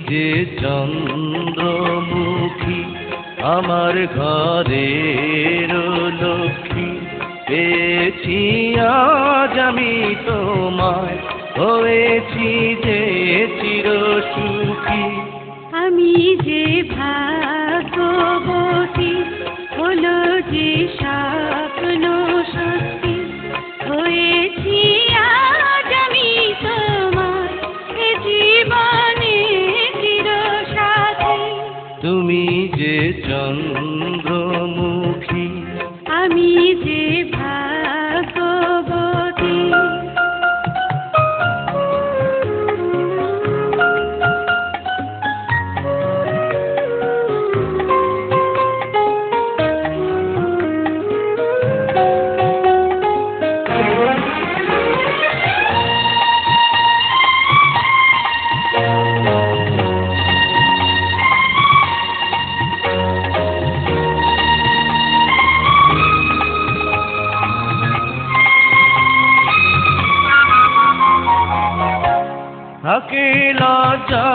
যে চন্দ্রমুখী আমার ঘরের লক্ষ্মী, পেয়েছি আজ আমি তোমায়, হয়েছি যে চিরসুখী। আমি যে ভাগ্যবতী, হলো যে স্বপ্ন সত্যি, হয়েছি আজ আমি তোমার এ জীবনে চিরসাথী। তুমি যে চন্দ্রমুখী, আমি যে ভাগ্যবতী। থাকে লজ্জা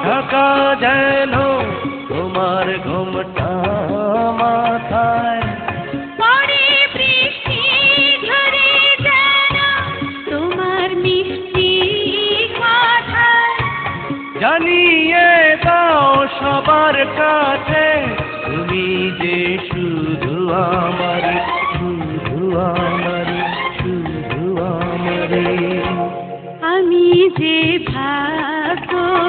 ঢাকা যেন তোমার ঘুমটা মাথায়, পরে বৃষ্টি ঝরে যেন তোমার মিষ্টি কথায়। জানিয়ে দাও সবার কাছে, তুমি যে শুধু আমারই, শুধু আমারই, শুধু আমারই। আমি যে ভাগ্যবতী,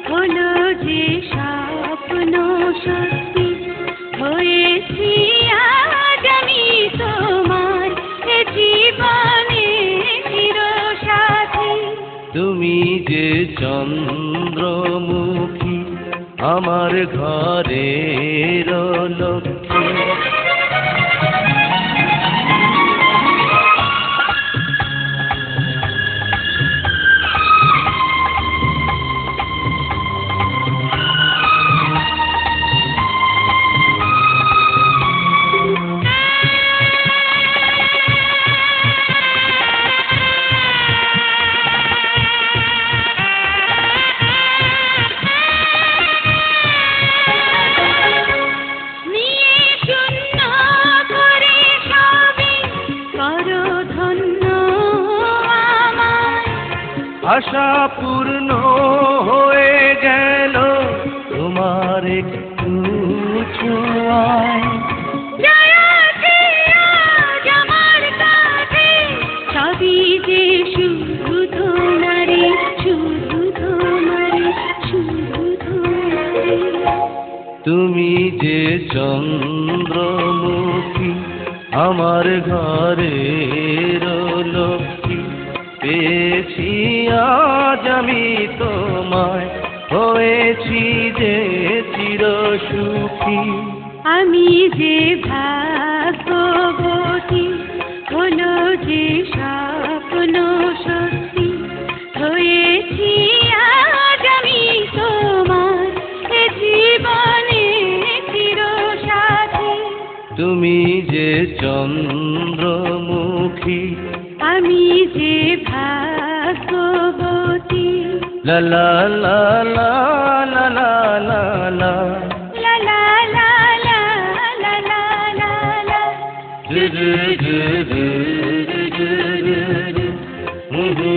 হলো যে স্বপ্ন সত্যি, হয়েছি আজ আমি তোমার এ জীবনে চিরসাথী। তুমি যে চন্দ্রমুখী আমার ঘরের লক্ষ্মী। আশা পূর্ণ হয়ে গেল তোমার একটু ছোঁয়ায়। সবই যে শুধু তোমারই, শুধু তোমারই, শুধু তোমারই। তুমি যে চন্দ্রমুখী আমার ঘরের লক্ষ্মী, পেয়েছি আজ আমি তোমায়, হয়েছি যে চিরসুখী। আমি যে ভাগ্যবতী, হলো যে স্বপ্ন সত্যি, হয়েছি আজ আমি তোমার এ জীবনে চিরসাথী। তুমি যে চন্দ্রমুখী, আমি যে ভাগ্যবতী। লা লা লা লা লা লা লা লা লা লা লা লা লা লা লা লা। ru ru ru ru ru ru ru ru ru ru